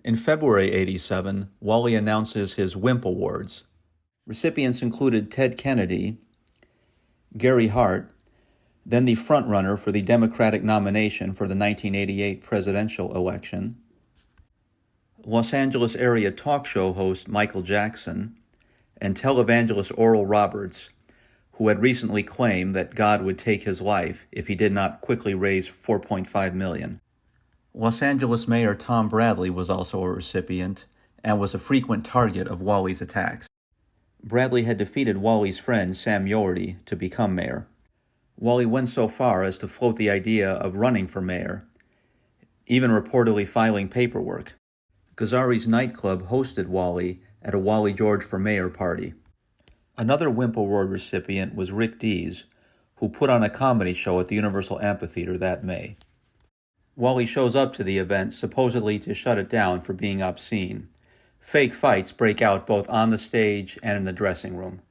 In February '87, Wally announces his Wimp Awards. Recipients included Ted Kennedy, Gary Hart, then the frontrunner for the Democratic nomination for the 1988 presidential election, Los Angeles area talk show host Michael Jackson, and televangelist Oral Roberts, who had recently claimed that God would take his life if he did not quickly raise $4.5 million. Los Angeles Mayor Tom Bradley was also a recipient and was a frequent target of Wally's attacks. Bradley had defeated Wally's friend Sam Yorty to become mayor. Wally went so far as to float the idea of running for mayor, even reportedly filing paperwork. Gazzari's nightclub hosted Wally at a Wally George for Mayor party. Another Wimp Award recipient was Rick Dees, who put on a comedy show at the Universal Amphitheater that May. Wally shows up to the event supposedly to shut it down for being obscene. Fake fights break out both on the stage and in the dressing room.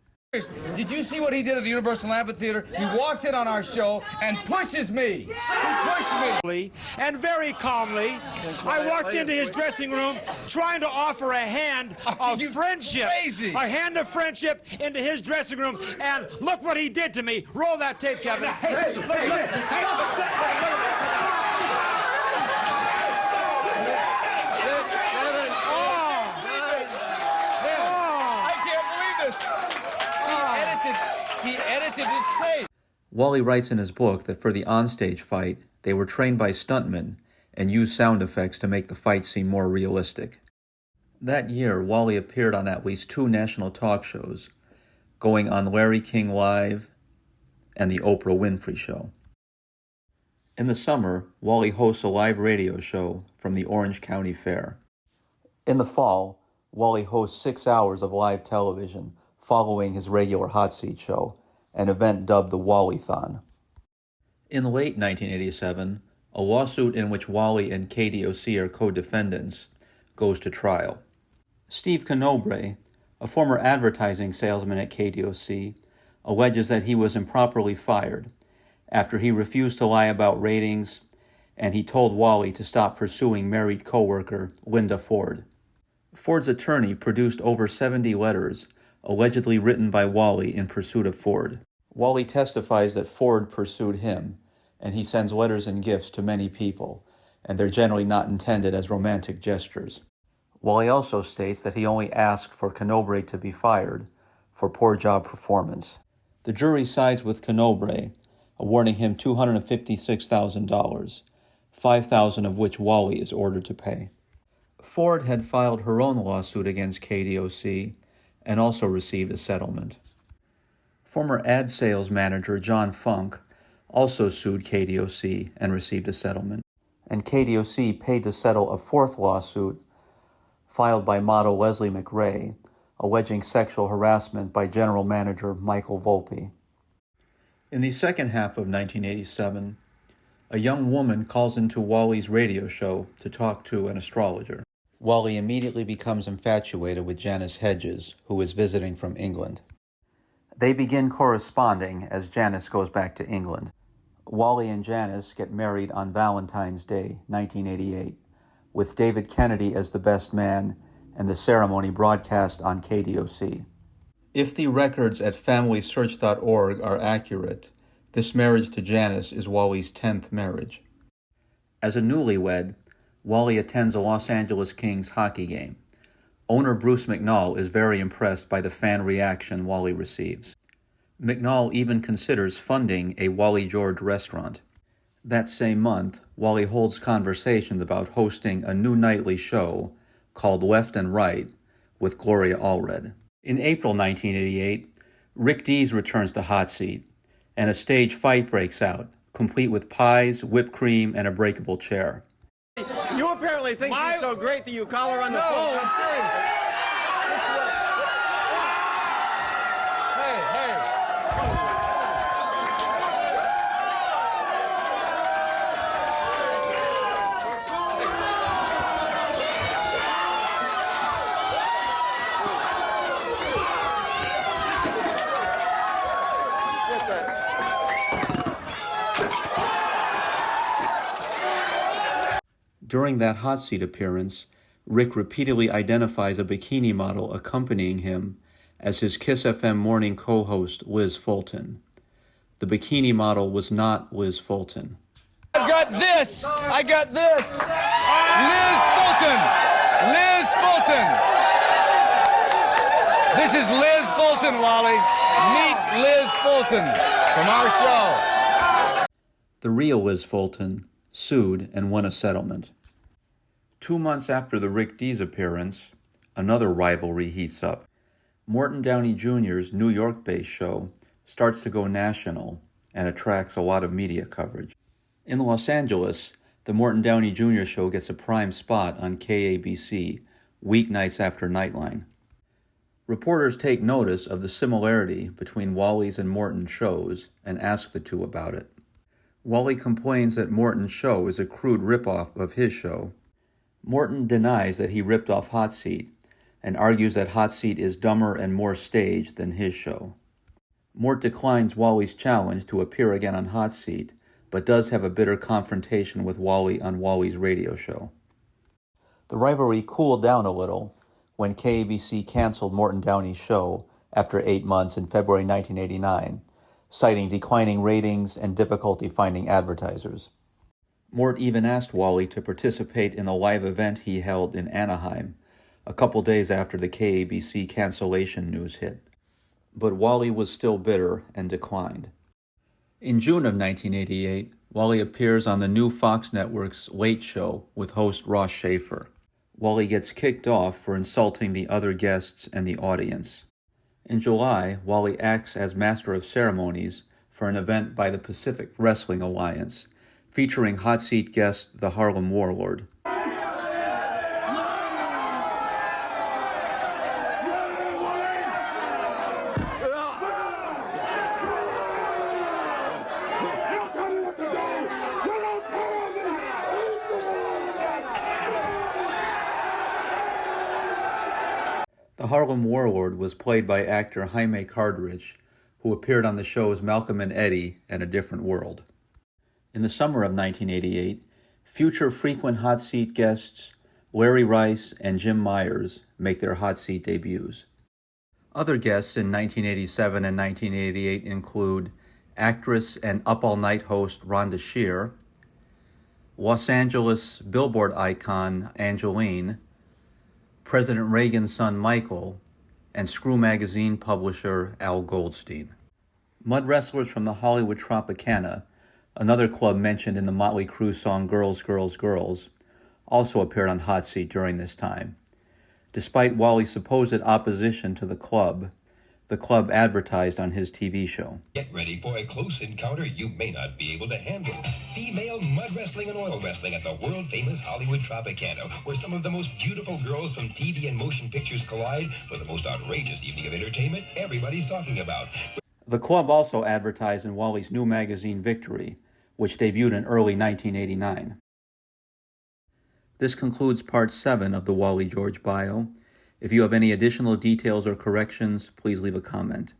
Did you see what he did at the Universal Amphitheater? He walks in on our show and pushes me. He pushed me. And very calmly, I walked into his dressing room trying to offer a hand of friendship. Crazy. A hand of friendship into his dressing room, and look what he did to me. Roll that tape, Kevin. He edited his tape. Wally writes in his book that for the onstage fight, they were trained by stuntmen and used sound effects to make the fight seem more realistic. That year, Wally appeared on at least 2 national talk shows, going on Larry King Live and the Oprah Winfrey Show. In the summer, Wally hosts a live radio show from the Orange County Fair. In the fall, Wally hosts 6 hours of live television following his regular hot seat show, an event dubbed the Wally-thon. In late 1987, a lawsuit in which Wally and KDOC are co-defendants goes to trial. Steve Conobre, a former advertising salesman at KDOC, alleges that he was improperly fired after he refused to lie about ratings and he told Wally to stop pursuing married coworker Linda Ford. Ford's attorney produced over 70 letters allegedly written by Wally in pursuit of Ford. Wally testifies that Ford pursued him, and he sends letters and gifts to many people, and they're generally not intended as romantic gestures. Wally also states that he only asked for Conobre to be fired for poor job performance. The jury sides with Conobre, awarding him $256,000, $5,000 of which Wally is ordered to pay. Ford had filed her own lawsuit against KDOC and also received a settlement. Former ad sales manager John Funk also sued KDOC and received a settlement. And KDOC paid to settle a 4th lawsuit filed by model Leslie McRae, alleging sexual harassment by general manager Michael Volpe. In the second half of 1987, a young woman calls into Wally's radio show to talk to an astrologer. Wally immediately becomes infatuated with Janis Hedges, who is visiting from England. They begin corresponding as Janis goes back to England. Wally and Janis get married on Valentine's Day, 1988, with David Kennedy as the best man and the ceremony broadcast on KDOC. If the records at FamilySearch.org are accurate, this marriage to Janis is Wally's 10th marriage. As a newlywed, Wally attends a Los Angeles Kings hockey game. Owner Bruce McNall is very impressed by the fan reaction Wally receives. McNall even considers funding a Wally George restaurant. That same month, Wally holds conversations about hosting a new nightly show called Left and Right with Gloria Allred. In April 1988, Rick Dees returns to Hot Seat, and a stage fight breaks out, complete with pies, whipped cream, and a breakable chair. You apparently think she's so great that you call her on the phone. I'm serious. Hey. During that hot seat appearance, Rick repeatedly identifies a bikini model accompanying him as his Kiss FM morning co-host Liz Fulton. The bikini model was not Liz Fulton. I got this. Liz Fulton. This is Liz Fulton, Wally. Meet Liz Fulton from our show. The real Liz Fulton sued and won a settlement. 2 months after the Rick Dees appearance, another rivalry heats up. Morton Downey Jr.'s New York-based show starts to go national and attracts a lot of media coverage. In Los Angeles, the Morton Downey Jr. show gets a prime spot on KABC weeknights after Nightline. Reporters take notice of the similarity between Wally's and Morton's shows and ask the two about it. Wally complains that Morton's show is a crude ripoff of his show. Morton denies that he ripped off Hot Seat and argues that Hot Seat is dumber and more staged than his show. Mort declines Wally's challenge to appear again on Hot Seat, but does have a bitter confrontation with Wally on Wally's radio show. The rivalry cooled down a little when KABC canceled Morton Downey's show after 8 months in February 1989, citing declining ratings and difficulty finding advertisers. Mort even asked Wally to participate in a live event he held in Anaheim a couple days after the KABC cancellation news hit. But Wally was still bitter and declined. In June of 1988, Wally appears on the new Fox Network's Late Show with host Ross Schaefer. Wally gets kicked off for insulting the other guests and the audience. In July, Wally acts as Master of Ceremonies for an event by the Pacific Wrestling Alliance, featuring hot seat guest the Harlem Warlord. The Harlem Warlord was played by actor Jaime Cardrich, who appeared on the shows Malcolm and Eddie and A Different World. In the summer of 1988, future frequent hot seat guests Larry Rice and Jim Myers make their hot seat debuts. Other guests in 1987 and 1988 include actress and Up All Night host Rhonda Shear, Los Angeles Billboard icon Angeline, President Reagan's son Michael, and Screw magazine publisher Al Goldstein. Mud wrestlers from the Hollywood Tropicana, another club mentioned in the Motley Crue song Girls, Girls, Girls, also appeared on Hot Seat during this time. Despite Wally's supposed opposition to the club advertised on his TV show. Get ready for a close encounter you may not be able to handle. Female mud wrestling and oil wrestling at the world-famous Hollywood Tropicana, where some of the most beautiful girls from TV and motion pictures collide for the most outrageous evening of entertainment everybody's talking about. The club also advertised in Wally's new magazine Victory, which debuted in early 1989. This concludes Part 7 of the Wally George Bio. If you have any additional details or corrections, please leave a comment.